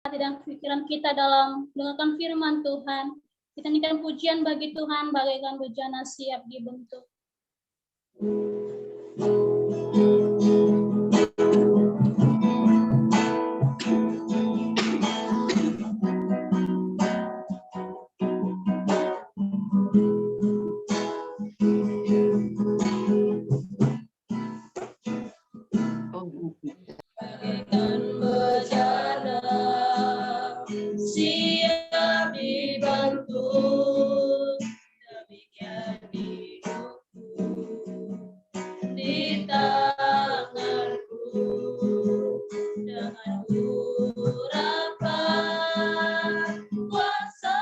hati dan pikiran kita dalam mendengarkan firman Tuhan. Kita nyanyikan pujian bagi Tuhan bagaikan bejana siap dibentuk. Bagaikan bejana siap dibentuk, demikian hidupku di tanganku, dengan urapan kuasa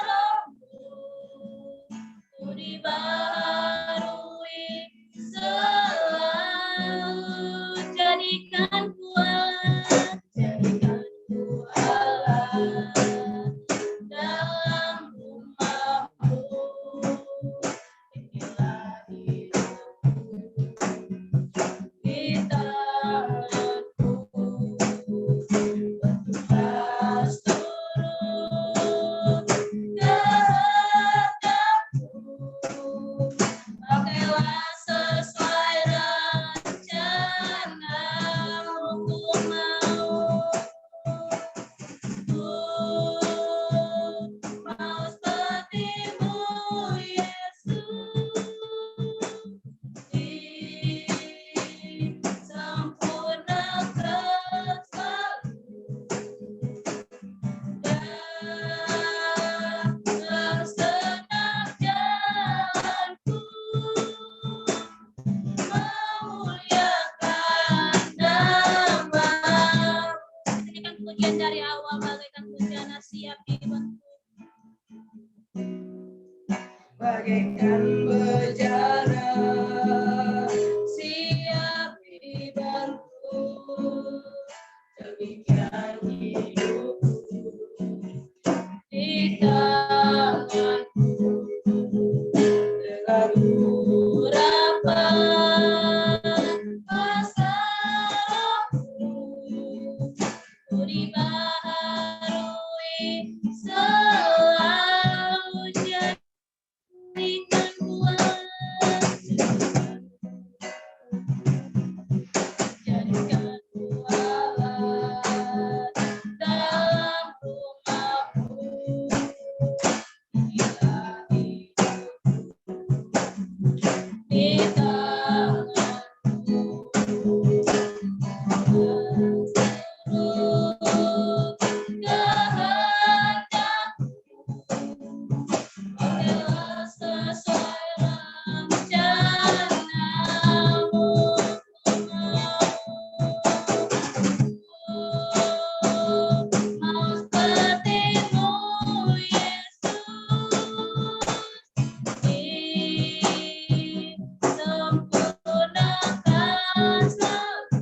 Rohmu, ku dibaharui selalu. Jadikan ku Allah dalam rumah-Mu. Inilah hidupku di tanganku, bertugas turut kehendakmu. Pakailah sesuai rencana-Mu, ku mau seperti-Mu, Yesus, disempurnakan selalu dalam segenap jalanku, memuliakan nama-Mu. Ini kan pujian dari awal bagaikan bejana siap dibentuk. Bagaikan bejana siap dibentuk, demikian hidupku di tanganku, dengan urapan kuasa Rohmu, ku dibaharui selalu. Jadikan ku Allah dalam rumah-Mu. Inilah hidupku di tanganmu, turut kehendakmu. Pakailah sesuai rencana-Mu, mau seperti-Mu, Yesus, disempurnakan selalu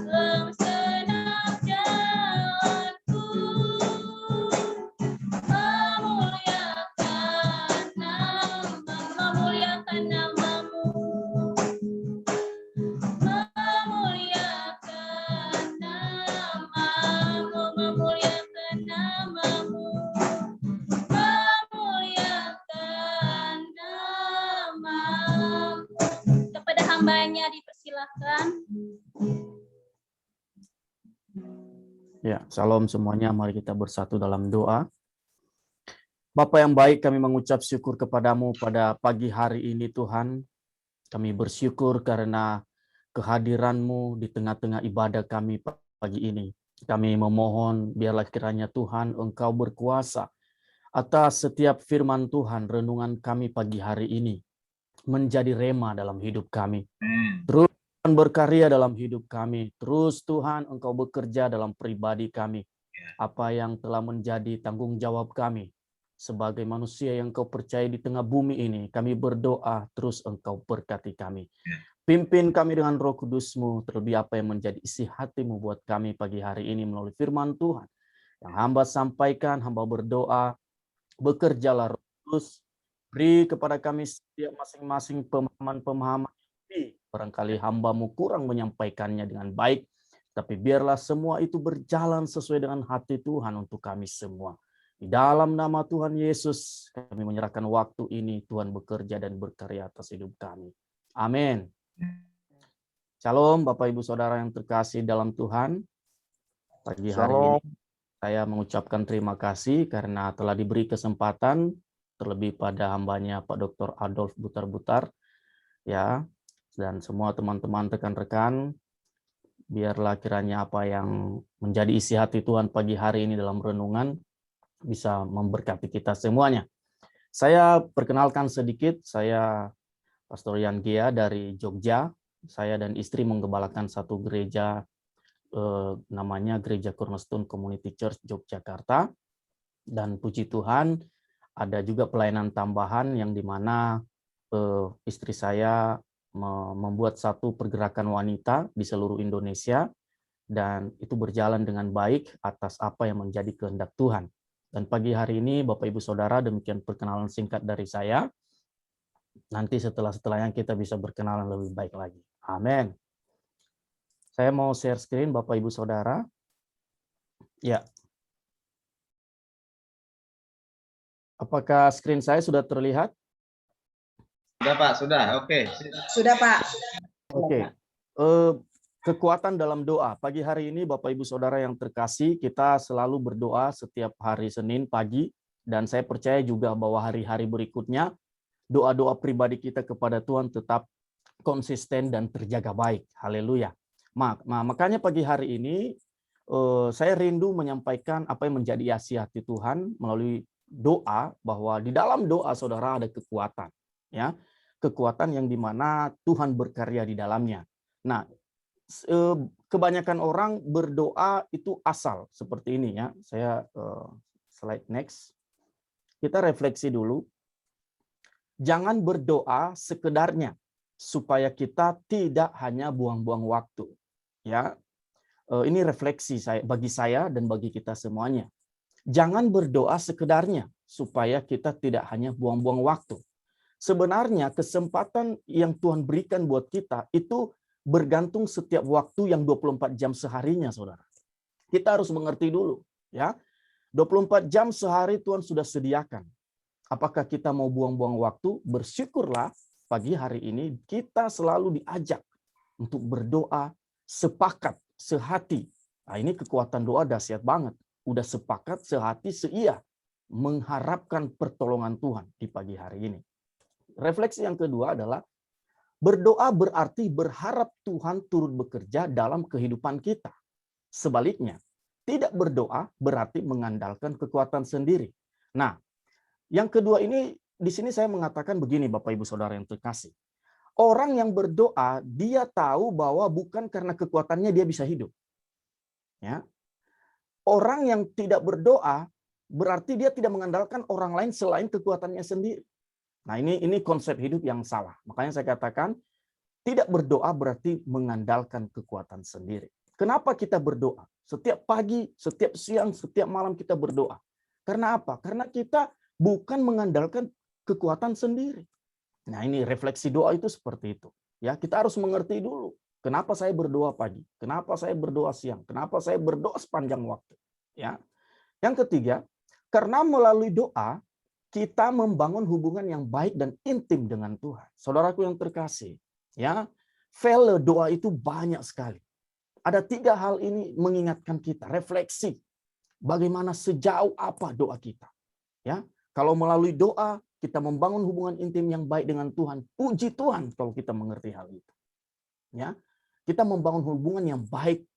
dalam segenap jalanku, memuliakan nama-Mu, memuliakan nama-Mu, memuliakan nama-Mu, memuliakan nama-Mu. Kepada hamba-Nya dipersilakan. Ya, salam semuanya. Mari kita bersatu dalam doa. Bapa yang baik, kami mengucap syukur kepadamu pada pagi hari ini Tuhan. Kami bersyukur karena kehadiran-Mu di tengah-tengah ibadah kami pagi ini. Kami memohon biarlah kiranya Tuhan Engkau berkuasa atas setiap firman Tuhan, renungan kami pagi hari ini menjadi rema dalam hidup kami. Terus Tuhan berkarya dalam hidup kami. Terus Tuhan Engkau bekerja dalam pribadi kami. Apa yang telah menjadi tanggung jawab kami sebagai manusia yang Kau percaya di tengah bumi ini, kami berdoa terus Engkau berkati kami. Pimpin kami dengan Roh Kudus-Mu, terlebih apa yang menjadi isi hati-Mu buat kami pagi hari ini melalui firman Tuhan. Yang hamba sampaikan, hamba berdoa, bekerjalah Roh Kudus, beri kepada kami setiap masing-masing pemahaman-pemahaman Barangkali hamba-Mu kurang menyampaikannya dengan baik, tapi biarlah semua itu berjalan sesuai dengan hati Tuhan untuk kami semua. Di dalam nama Tuhan Yesus, kami menyerahkan waktu ini, Tuhan bekerja dan berkarya atas hidup kami. Amin. Shalom Bapak Ibu Saudara yang terkasih dalam Tuhan. Pagi hari ini saya mengucapkan terima kasih karena telah diberi kesempatan, terlebih pada hambanya Pak Dr. Adolf Butar-Butar, ya, dan semua teman-teman rekan-rekan, biarlah kiranya apa yang menjadi isi hati Tuhan pagi hari ini dalam renungan bisa memberkati kita semuanya. Saya perkenalkan sedikit, saya Pastor Yan Gia dari Jogja. Saya dan istri menggembalakan satu gereja, namanya Gereja Cornerstone Community Church Yogyakarta. Dan puji Tuhan, ada juga pelayanan tambahan yang dimana istri saya membuat satu pergerakan wanita di seluruh Indonesia, dan itu berjalan dengan baik atas apa yang menjadi kehendak Tuhan. Dan pagi hari ini Bapak Ibu Saudara, demikian perkenalan singkat dari saya. Nanti setelahnya kita bisa berkenalan lebih baik lagi. Amin. Saya mau share screen Bapak Ibu Saudara. Ya. Apakah screen saya sudah terlihat? Sudah Pak, sudah. Oke. Sudah Pak. Oke. Kekuatan dalam doa. Pagi hari ini Bapak Ibu Saudara yang terkasih, kita selalu berdoa setiap hari Senin pagi, dan saya percaya juga bahwa hari-hari berikutnya doa-doa pribadi kita kepada Tuhan tetap konsisten dan terjaga baik. Haleluya. Makanya pagi hari ini saya rindu menyampaikan apa yang menjadi isi hati Tuhan melalui doa, bahwa di dalam doa saudara ada kekuatan, ya, kekuatan yang dimana Tuhan berkarya di dalamnya. Nah, kebanyakan orang berdoa itu asal seperti ini, ya. Saya slide next. Kita refleksi dulu. Jangan berdoa sekedarnya supaya kita tidak hanya buang-buang waktu, ya. Ini refleksi bagi saya dan bagi kita semuanya. Jangan berdoa sekedarnya supaya kita tidak hanya buang-buang waktu. Sebenarnya kesempatan yang Tuhan berikan buat kita itu bergantung setiap waktu yang 24 jam seharinya, saudara. Kita harus mengerti dulu, ya. 24 jam sehari Tuhan sudah sediakan. Apakah kita mau buang-buang waktu? Bersyukurlah pagi hari ini kita selalu diajak untuk berdoa sepakat, sehati. Nah, ini kekuatan doa dahsyat banget. Udah sepakat, sehati, seia mengharapkan pertolongan Tuhan di pagi hari ini. Refleksi yang kedua adalah berdoa berarti berharap Tuhan turut bekerja dalam kehidupan kita. Sebaliknya, tidak berdoa berarti mengandalkan kekuatan sendiri. Nah, yang kedua ini, di sini saya mengatakan begini Bapak Ibu Saudara yang terkasih. Orang yang berdoa, dia tahu bahwa bukan karena kekuatannya dia bisa hidup. Ya. Orang yang tidak berdoa, berarti dia tidak mengandalkan orang lain selain kekuatannya sendiri. Nah, ini konsep hidup yang salah. Makanya saya katakan, tidak berdoa berarti mengandalkan kekuatan sendiri. Kenapa kita berdoa? Setiap pagi, setiap siang, setiap malam kita berdoa. Karena apa? Karena kita bukan mengandalkan kekuatan sendiri. Nah, ini refleksi doa itu seperti itu. Ya, kita harus mengerti dulu. Kenapa saya berdoa pagi? Kenapa saya berdoa siang? Kenapa saya berdoa sepanjang waktu? Ya. Yang ketiga, karena melalui doa kita membangun hubungan yang baik dan intim dengan Tuhan. Saudaraku yang terkasih, ya, value doa itu banyak sekali. Ada 3 hal ini mengingatkan kita, refleksi. Bagaimana sejauh apa doa kita. Ya, kalau melalui doa kita membangun hubungan intim yang baik dengan Tuhan, puji Tuhan kalau kita mengerti hal itu. Ya, kita membangun hubungan yang baik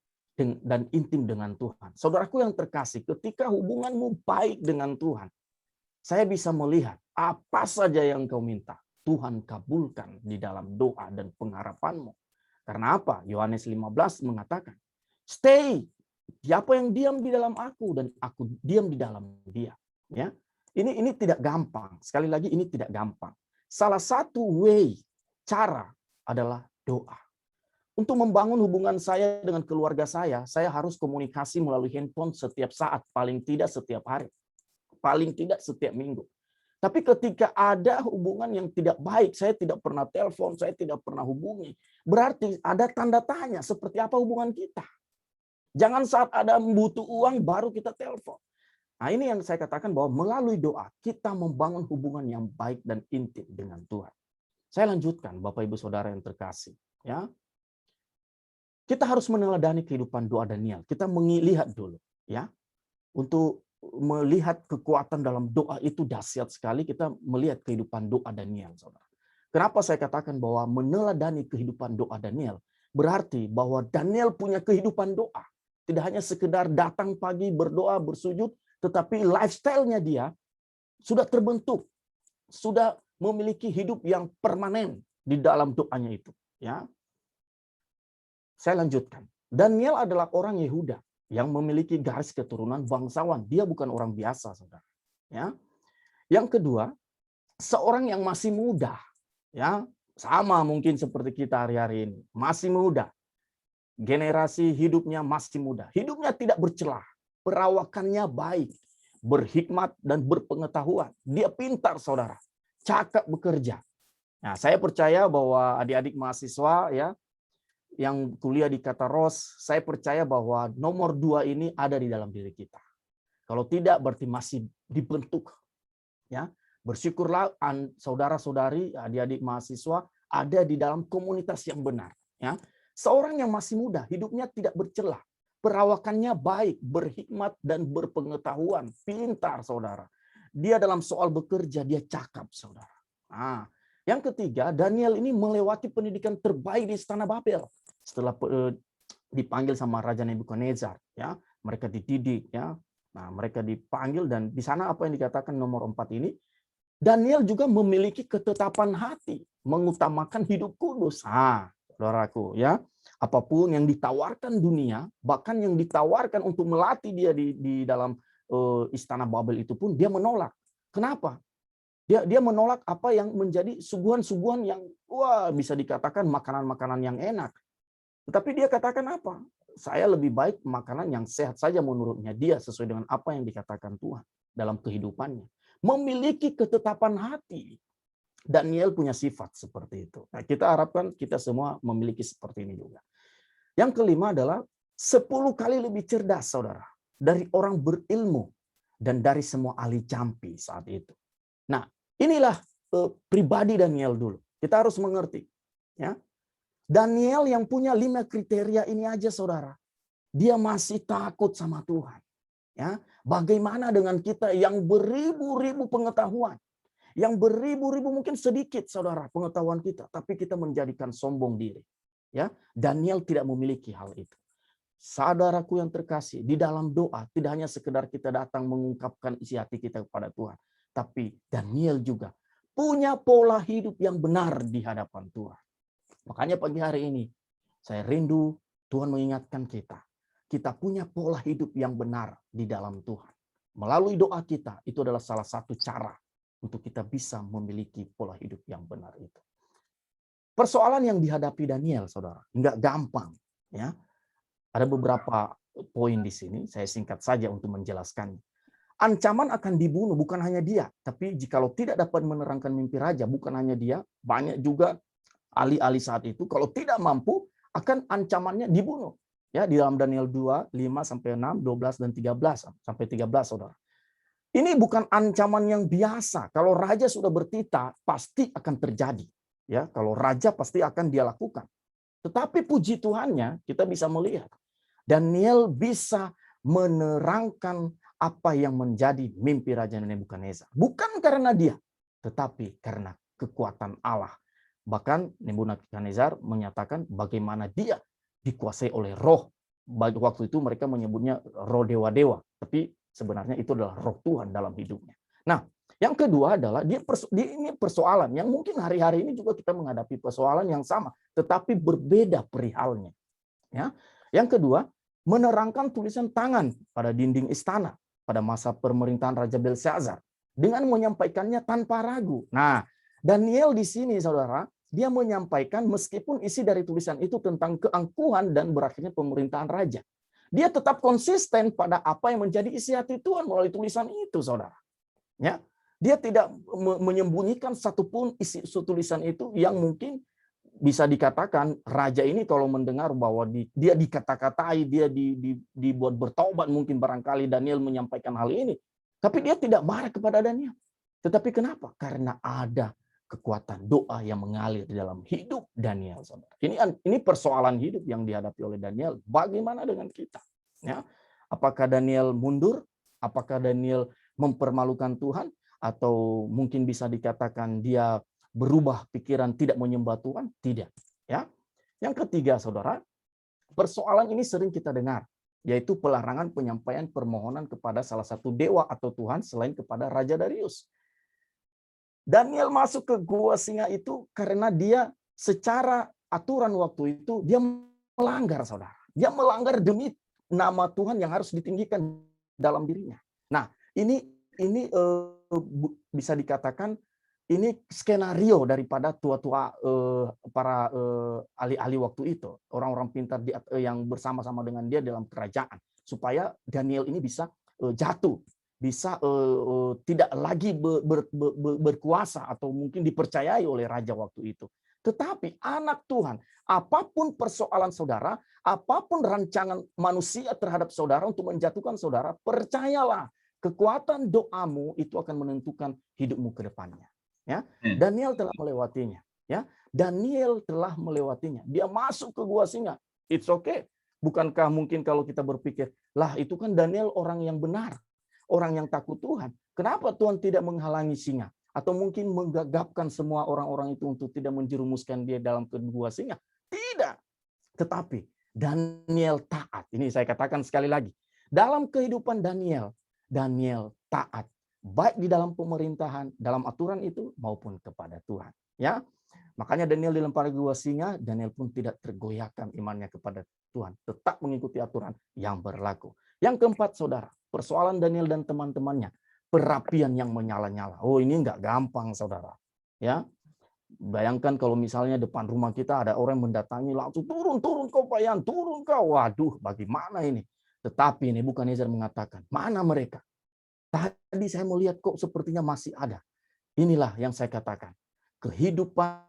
dan intim dengan Tuhan. Saudaraku yang terkasih, ketika hubunganmu baik dengan Tuhan, saya bisa melihat apa saja yang kau minta, Tuhan kabulkan di dalam doa dan pengharapanmu. Karena apa? Yohanes 15 mengatakan, stay, siapa yang diam di dalam aku dan aku diam di dalam dia. Ya, ini tidak gampang. Sekali lagi, ini tidak gampang. Salah satu cara adalah doa. Untuk membangun hubungan saya dengan keluarga saya harus komunikasi melalui handphone setiap saat, paling tidak setiap hari. Paling tidak setiap minggu. Tapi ketika ada hubungan yang tidak baik, saya tidak pernah telepon, saya tidak pernah hubungi, berarti ada tanda tanya seperti apa hubungan kita. Jangan saat ada butuh uang baru kita telepon. Nah, ini yang saya katakan bahwa melalui doa kita membangun hubungan yang baik dan intim dengan Tuhan. Saya lanjutkan, Bapak Ibu Saudara yang terkasih, ya. Kita harus meneladani kehidupan doa Daniel. Kita melihat dulu, ya. Untuk melihat kekuatan dalam doa itu dahsyat sekali, kita melihat kehidupan doa Daniel, Saudara. Kenapa saya katakan bahwa meneladani kehidupan doa Daniel? Berarti bahwa Daniel punya kehidupan doa. Tidak hanya sekedar datang pagi berdoa, bersujud, tetapi lifestyle-nya dia sudah terbentuk, sudah memiliki hidup yang permanen di dalam doanya itu. Ya, saya lanjutkan. Daniel adalah orang Yehuda yang memiliki garis keturunan bangsawan. Dia bukan orang biasa, saudara. Ya, yang kedua, seorang yang masih muda. Ya, sama mungkin seperti kita hari-hari ini, masih muda. Generasi hidupnya masih muda. Hidupnya tidak bercelah. Perawakannya baik, berhikmat dan berpengetahuan. Dia pintar, saudara. Cakap bekerja. Nah, saya percaya bahwa adik-adik mahasiswa ya yang kuliah di Kataros, saya percaya bahwa nomor 2 ini ada di dalam diri kita. Kalau tidak berarti masih dibentuk. Ya, bersyukurlah saudara-saudari, adik-adik mahasiswa ada di dalam komunitas yang benar. Ya, seorang yang masih muda, hidupnya tidak bercelah. Perawakannya baik, berhikmat, dan berpengetahuan. Pintar, saudara. Dia dalam soal bekerja, dia cakap, saudara. Nah, yang ketiga, Daniel ini melewati pendidikan terbaik di Istana Babel. Setelah dipanggil sama Raja Nebukadnezar, ya, mereka dididik, ya. Nah, mereka dipanggil dan di sana apa yang dikatakan nomor 4 ini, Daniel juga memiliki ketetapan hati, mengutamakan hidup kudus. Ah, saudaraku, ya. Apapun yang ditawarkan dunia, bahkan yang ditawarkan untuk melatih dia di dalam Istana Babel itu pun dia menolak. Kenapa? Dia menolak apa yang menjadi suguhan-suguhan yang bisa dikatakan makanan-makanan yang enak. Tetapi dia katakan apa? Saya lebih baik makanan yang sehat saja menurutnya dia sesuai dengan apa yang dikatakan Tuhan dalam kehidupannya. Memiliki ketetapan hati. Daniel punya sifat seperti itu. Nah, kita harapkan kita semua memiliki seperti ini juga. Yang kelima adalah 10 kali lebih cerdas, saudara, dari orang berilmu dan dari semua ahli campi saat itu. Nah, inilah pribadi Daniel dulu. Kita harus mengerti. Ya, Daniel yang punya 5 kriteria ini aja, saudara. Dia masih takut sama Tuhan. Ya, bagaimana dengan kita yang beribu-ribu pengetahuan? Yang beribu-ribu mungkin sedikit, saudara, pengetahuan kita, tapi kita menjadikan sombong diri. Ya, Daniel tidak memiliki hal itu. Saudaraku yang terkasih, di dalam doa tidak hanya sekedar kita datang mengungkapkan isi hati kita kepada Tuhan, tapi Daniel juga punya pola hidup yang benar di hadapan Tuhan. Makanya pagi hari ini saya rindu Tuhan mengingatkan kita. Kita punya pola hidup yang benar di dalam Tuhan. Melalui doa kita, itu adalah salah satu cara untuk kita bisa memiliki pola hidup yang benar itu. Persoalan yang dihadapi Daniel, saudara, nggak gampang. Ya, ada beberapa poin di sini, saya singkat saja untuk menjelaskannya. Ancaman akan dibunuh bukan hanya dia, tapi jikalau tidak dapat menerangkan mimpi raja, bukan hanya dia, banyak juga ahli-ahli saat itu, kalau tidak mampu, akan ancamannya dibunuh. Ya, di dalam Daniel 2, 5-6, 12 dan 13 sampai 13, saudara. Ini bukan ancaman yang biasa. Kalau raja sudah bertitah, pasti akan terjadi. Ya, kalau raja pasti akan dia lakukan. Tetapi puji Tuhannya, kita bisa melihat Daniel bisa menerangkan apa yang menjadi mimpi Raja Nebukadnezar. Bukan karena dia, tetapi karena kekuatan Allah. Bahkan Nebukadnezar menyatakan bagaimana dia dikuasai oleh roh. Waktu itu mereka menyebutnya roh dewa-dewa. Tapi sebenarnya itu adalah roh Tuhan dalam hidupnya. Nah, yang kedua adalah ini persoalan yang mungkin hari-hari ini juga kita menghadapi persoalan yang sama, tetapi berbeda perihalnya. Ya, yang kedua, menerangkan tulisan tangan pada dinding istana pada masa pemerintahan Raja Belshazzar dengan menyampaikannya tanpa ragu. Nah, Daniel di sini, saudara, dia menyampaikan meskipun isi dari tulisan itu tentang keangkuhan dan berakhirnya pemerintahan raja. Dia tetap konsisten pada apa yang menjadi isi hati Tuhan melalui tulisan itu, saudara. Ya, Dia tidak menyembunyikan satupun isi tulisan itu yang mungkin bisa dikatakan raja ini kalau mendengar bahwa dia dikata-katai, dia dibuat bertobat, mungkin barangkali Daniel menyampaikan hal ini. Tapi dia tidak marah kepada Daniel. Tetapi kenapa? Karena ada kekuatan doa yang mengalir di dalam hidup Daniel, saudara. Ini persoalan hidup yang dihadapi oleh Daniel. Bagaimana dengan kita? Ya, apakah Daniel mundur? Apakah Daniel mempermalukan Tuhan? Atau mungkin bisa dikatakan dia berubah pikiran, tidak menyembah Tuhan? Tidak. Ya. Yang ketiga, saudara, persoalan ini sering kita dengar, yaitu pelarangan penyampaian permohonan kepada salah satu dewa atau Tuhan selain kepada Raja Darius. Daniel masuk ke gua singa itu karena dia secara aturan waktu itu dia melanggar, saudara. Dia melanggar demi nama Tuhan yang harus ditinggikan dalam dirinya. Nah, ini bisa dikatakan ini skenario daripada tua-tua para ahli-ahli waktu itu, orang-orang pintar yang bersama-sama dengan dia dalam kerajaan, supaya Daniel ini bisa jatuh, bisa tidak lagi berkuasa atau mungkin dipercayai oleh raja waktu itu. Tetapi anak Tuhan, apapun persoalan saudara, apapun rancangan manusia terhadap saudara untuk menjatuhkan saudara, percayalah, kekuatan doamu itu akan menentukan hidupmu ke depannya. Ya, Daniel telah melewatinya. Ya, Daniel telah melewatinya. Dia masuk ke gua singa. It's okay. Bukankah mungkin kalau kita berpikir, lah itu kan Daniel orang yang benar, orang yang takut Tuhan. Kenapa Tuhan tidak menghalangi singa? Atau mungkin menggagapkan semua orang-orang itu untuk tidak menjerumuskan dia dalam ke gua singa? Tidak. Tetapi Daniel taat. Ini saya katakan sekali lagi. Dalam kehidupan Daniel taat. Baik di dalam pemerintahan, dalam aturan itu, maupun kepada Tuhan. Ya, makanya Daniel dilempari gua singa, Daniel pun tidak tergoyahkan imannya kepada Tuhan. Tetap mengikuti aturan yang berlaku. Yang keempat, saudara, persoalan Daniel dan teman-temannya, perapian yang menyala-nyala. Oh, ini nggak gampang, saudara. Ya, bayangkan kalau misalnya depan rumah kita ada orang mendatangi, langsung turun kau Payan, turun kau. Waduh, bagaimana ini? Tetapi Nebukadnezar mengatakan, mana mereka? Tadi saya melihat kok sepertinya masih ada. Inilah yang saya katakan. Kehidupan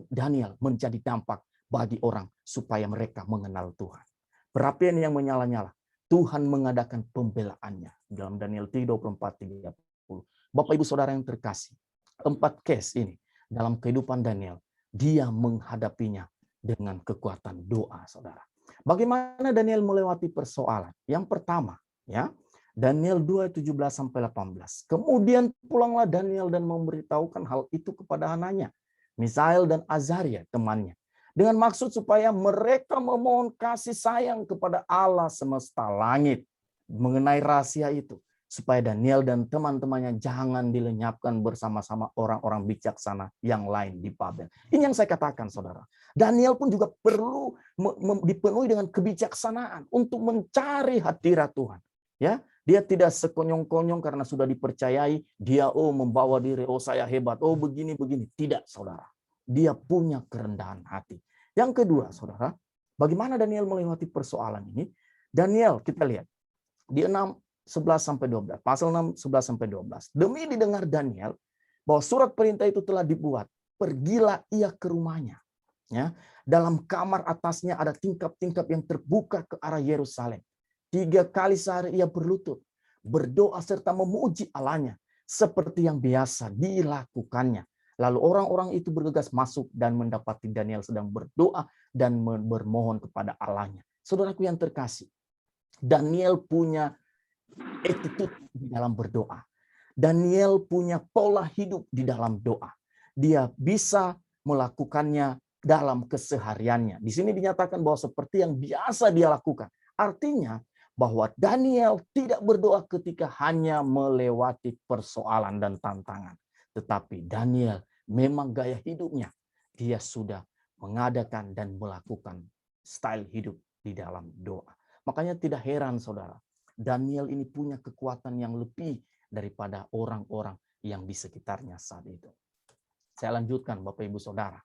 Daniel menjadi dampak bagi orang supaya mereka mengenal Tuhan. Perapian yang menyala-nyala. Tuhan mengadakan pembelaannya. Dalam Daniel 3:24-30. Bapak Ibu Saudara yang terkasih. 4 case ini dalam kehidupan Daniel. Dia menghadapinya dengan kekuatan doa, saudara. Bagaimana Daniel melewati persoalan? Yang pertama, ya, Daniel 2:17-18. Kemudian pulanglah Daniel dan memberitahukan hal itu kepada Hananya, Misael dan Azaria temannya, dengan maksud supaya mereka memohon kasih sayang kepada Allah semesta langit mengenai rahasia itu, supaya Daniel dan teman-temannya jangan dilenyapkan bersama-sama orang-orang bijaksana yang lain di Babel. Ini yang saya katakan, saudara. Daniel pun juga perlu dipenuhi dengan kebijaksanaan untuk mencari hadirat Tuhan. Ya, dia tidak sekonyong-konyong karena sudah dipercayai, dia membawa diri, saya hebat, begini. Tidak, saudara. Dia punya kerendahan hati. Yang kedua, saudara, bagaimana Daniel melewati persoalan ini? Daniel, kita lihat di 6:11-12, pasal 6:11-12. Demi didengar Daniel bahwa surat perintah itu telah dibuat, pergilah ia ke rumahnya. Ya, dalam kamar atasnya ada tingkap-tingkap yang terbuka ke arah Yerusalem. 3 kali sehari ia berlutut, berdoa serta memuji Allahnya seperti yang biasa dilakukannya. Lalu orang-orang itu bergegas masuk dan mendapati Daniel sedang berdoa dan bermohon kepada Allahnya. Saudaraku yang terkasih, Daniel punya attitude di dalam berdoa. Daniel punya pola hidup di dalam doa. Dia bisa melakukannya dalam kesehariannya. Di sini dinyatakan bahwa seperti yang biasa dia lakukan. Artinya bahwa Daniel tidak berdoa ketika hanya melewati persoalan dan tantangan. Tetapi Daniel memang gaya hidupnya, dia sudah mengadakan dan melakukan style hidup di dalam doa. Makanya tidak heran, saudara, Daniel ini punya kekuatan yang lebih daripada orang-orang yang di sekitarnya saat itu. Saya lanjutkan, Bapak Ibu Saudara.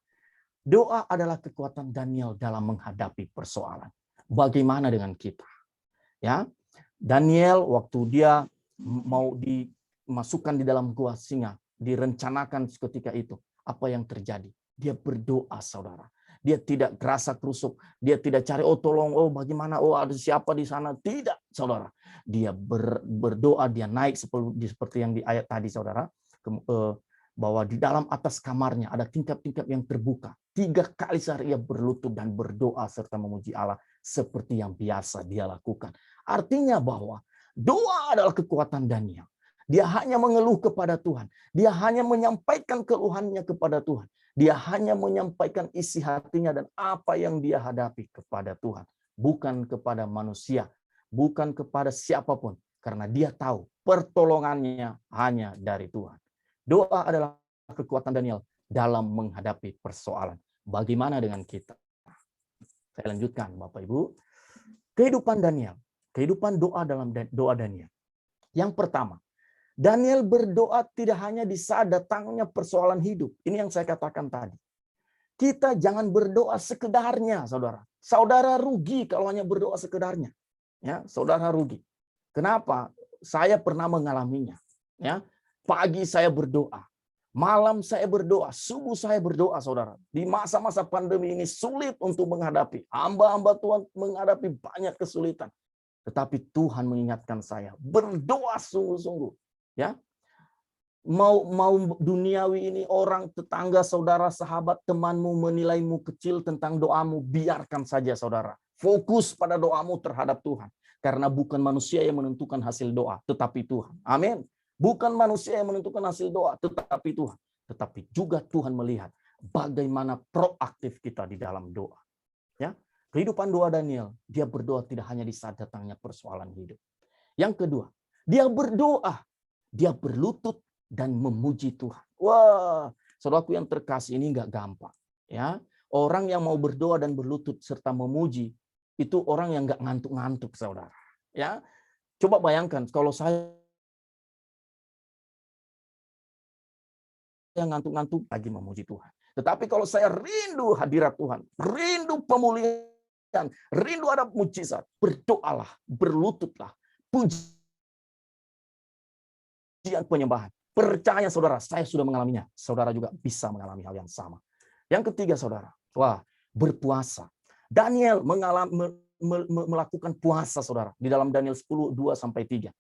Doa adalah kekuatan Daniel dalam menghadapi persoalan. Bagaimana dengan kita? Ya, Daniel waktu dia mau dimasukkan di dalam gua singa, direncanakan ketika itu, apa yang terjadi? Dia berdoa, saudara. Dia tidak gerasa kerusuk, dia tidak cari, oh tolong, oh bagaimana, oh ada siapa di sana. Tidak, saudara. Dia berdoa, dia naik seperti yang di ayat tadi, saudara. Bahwa di dalam atas kamarnya ada tingkap-tingkap yang terbuka. 3 kali sehari ia berlutut dan berdoa serta memuji Allah seperti yang biasa dia lakukan. Artinya bahwa doa adalah kekuatan Daniel. Dia hanya mengeluh kepada Tuhan. Dia hanya menyampaikan keluhannya kepada Tuhan. Dia hanya menyampaikan isi hatinya dan apa yang dia hadapi kepada Tuhan. Bukan kepada manusia. Bukan kepada siapapun. Karena dia tahu pertolongannya hanya dari Tuhan. Doa adalah kekuatan Daniel dalam menghadapi persoalan. Bagaimana dengan kita? Saya lanjutkan, Bapak Ibu. Kehidupan Daniel. Kehidupan doa dalam doa Daniel. Yang pertama, Daniel berdoa tidak hanya di saat datangnya persoalan hidup. Ini yang saya katakan tadi. Kita jangan berdoa sekedarnya, saudara. Saudara rugi kalau hanya berdoa sekedarnya. Ya, saudara rugi. Kenapa? Saya pernah mengalaminya. Ya, pagi saya berdoa, malam saya berdoa, subuh saya berdoa, saudara. Di masa-masa pandemi ini sulit untuk menghadapi. Hamba-hamba Tuhan menghadapi banyak kesulitan. Tetapi Tuhan mengingatkan saya, berdoa sungguh-sungguh. Ya, mau duniawi ini, orang, tetangga, saudara, sahabat, temanmu menilaimu kecil tentang doamu, biarkan saja, saudara. Fokus pada doamu terhadap Tuhan. Karena bukan manusia yang menentukan hasil doa, tetapi Tuhan. Amin. Bukan manusia yang menentukan hasil doa, tetapi Tuhan. Tetapi juga Tuhan melihat bagaimana proaktif kita di dalam doa. Ya, kehidupan doa Daniel, dia berdoa tidak hanya di saat datangnya persoalan hidup. Yang kedua, dia berdoa, dia berlutut dan memuji Tuhan. Wah, saudaraku yang terkasih, ini nggak gampang. Ya, orang yang mau berdoa dan berlutut serta memuji itu orang yang nggak ngantuk-ngantuk, saudara. Ya, coba bayangkan kalau saya yang ngantuk-ngantuk lagi memuji Tuhan. Tetapi kalau saya rindu hadirat Tuhan, rindu pemulihan, rindu ada mujizat, berdoalah, berlututlah, pujian penyembahan. Percaya saudara, saya sudah mengalaminya. Saudara juga bisa mengalami hal yang sama. Yang ketiga, saudara, berpuasa. Daniel melakukan puasa, saudara, di dalam Daniel 10:2-3.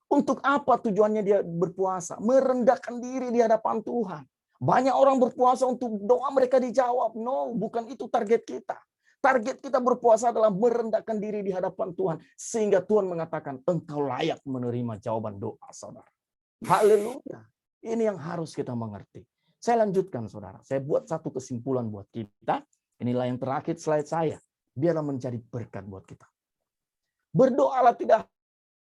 Untuk apa tujuannya dia berpuasa? Merendahkan diri di hadapan Tuhan. Banyak orang berpuasa untuk doa mereka dijawab. No, bukan itu target kita. Target kita berpuasa adalah merendahkan diri di hadapan Tuhan. Sehingga Tuhan mengatakan, engkau layak menerima jawaban doa, saudara. Haleluya. Ini yang harus kita mengerti. Saya lanjutkan, saudara. Saya buat satu kesimpulan buat kita. Inilah yang terakhir slide saya. Biarlah menjadi berkat buat kita. Berdoalah tidak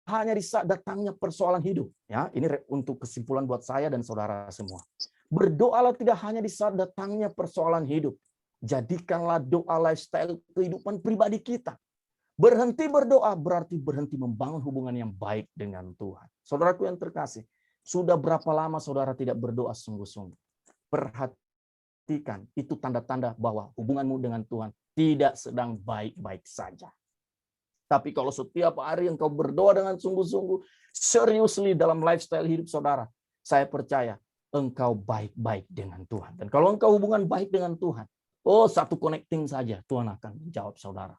hanya di saat datangnya persoalan hidup. Ya, ini untuk kesimpulan buat saya dan saudara semua. Berdoalah tidak hanya di saat datangnya persoalan hidup. Jadikanlah doa lifestyle kehidupan pribadi kita. Berhenti berdoa berarti berhenti membangun hubungan yang baik dengan Tuhan. Saudaraku yang terkasih, sudah berapa lama saudara tidak berdoa sungguh-sungguh? Perhatikan, itu tanda-tanda bahwa hubunganmu dengan Tuhan tidak sedang baik-baik saja. Tapi kalau setiap hari engkau berdoa dengan sungguh-sungguh, seriously dalam lifestyle hidup saudara, saya percaya engkau baik-baik dengan Tuhan. Dan kalau engkau hubungan baik dengan Tuhan, satu connecting saja, Tuhan akan menjawab saudara.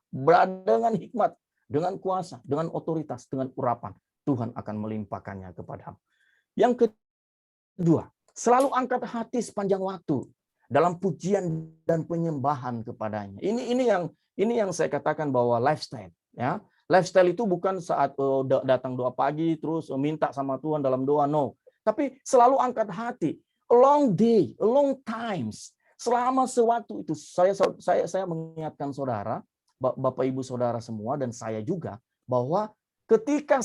Dengan hikmat, dengan kuasa, dengan otoritas, dengan urapan, Tuhan akan melimpahkannya kepadamu. Yang kedua, selalu angkat hati sepanjang waktu dalam pujian dan penyembahan kepadanya. Ini yang saya katakan bahwa lifestyle. Ya, lifestyle itu bukan saat datang doa pagi terus minta sama Tuhan dalam doa, no. Tapi selalu angkat hati, a long day, a long times. Selama sewaktu itu, saya mengingatkan saudara, Bapak Ibu saudara semua, dan saya juga, bahwa ketika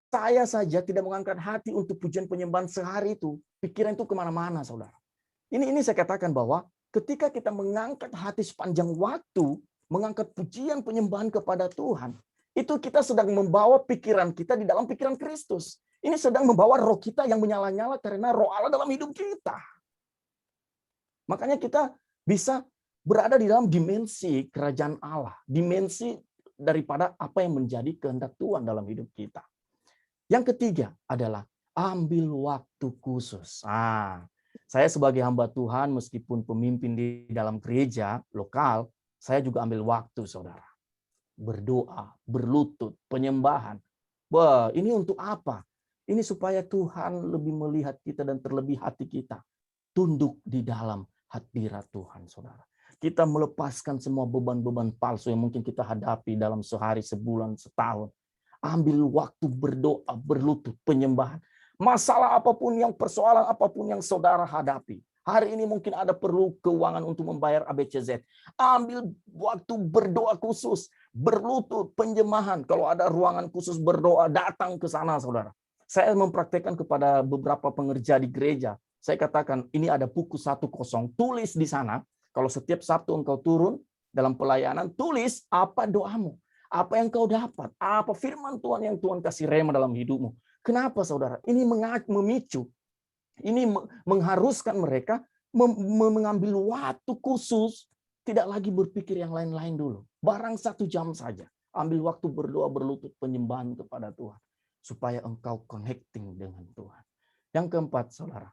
saya saja tidak mengangkat hati untuk pujian penyembahan sehari itu, pikiran itu kemana-mana, saudara. Ini saya katakan bahwa ketika kita mengangkat hati sepanjang waktu, mengangkat pujian penyembahan kepada Tuhan, itu kita sedang membawa pikiran kita di dalam pikiran Kristus. Ini sedang membawa roh kita yang menyala-nyala karena roh Allah dalam hidup kita. Makanya kita bisa berada di dalam dimensi kerajaan Allah, dimensi daripada apa yang menjadi kehendak Tuhan dalam hidup kita. Yang ketiga adalah Ambil waktu khusus. Saya sebagai hamba Tuhan, meskipun pemimpin di dalam gereja lokal, saya juga ambil waktu, saudara. Berdoa, berlutut, penyembahan. Wah, ini untuk apa? Ini supaya Tuhan lebih melihat kita dan terlebih hati kita tunduk di dalam hadirat Tuhan, saudara. Kita melepaskan semua beban-beban palsu yang mungkin kita hadapi dalam sehari, sebulan, setahun. Ambil waktu berdoa, berlutut, penyembahan. Masalah apapun persoalan apapun yang saudara hadapi. Hari ini mungkin ada perlu keuangan untuk membayar ABCZ. Ambil waktu berdoa khusus, berlutut, penyembahan. Kalau ada ruangan khusus berdoa, datang ke sana, saudara. Saya mempraktekkan kepada beberapa pengerja di gereja. Saya katakan, ini ada buku 1.0, tulis di sana. Kalau setiap Sabtu engkau turun dalam pelayanan, tulis apa doamu. Apa yang kau dapat, apa firman Tuhan yang Tuhan kasih rema dalam hidupmu. Kenapa, saudara? Ini memicu, ini mengharuskan mereka mengambil waktu khusus, tidak lagi berpikir yang lain-lain dulu. Barang 1 jam saja, ambil waktu berdoa, berlutut, penyembahan kepada Tuhan. Supaya engkau connecting dengan Tuhan. Yang keempat, saudara,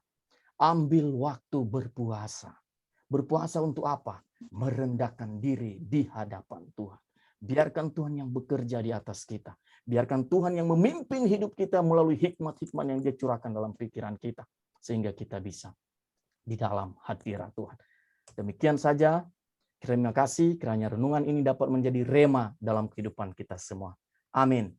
ambil waktu berpuasa. Berpuasa untuk apa? Merendahkan diri di hadapan Tuhan. Biarkan Tuhan yang bekerja di atas kita. Biarkan Tuhan yang memimpin hidup kita melalui hikmat-hikmat yang Dia curahkan dalam pikiran kita. Sehingga kita bisa di dalam hadirat Tuhan. Demikian saja. Terima kasih kiranya renungan ini dapat menjadi rema dalam kehidupan kita semua. Amin.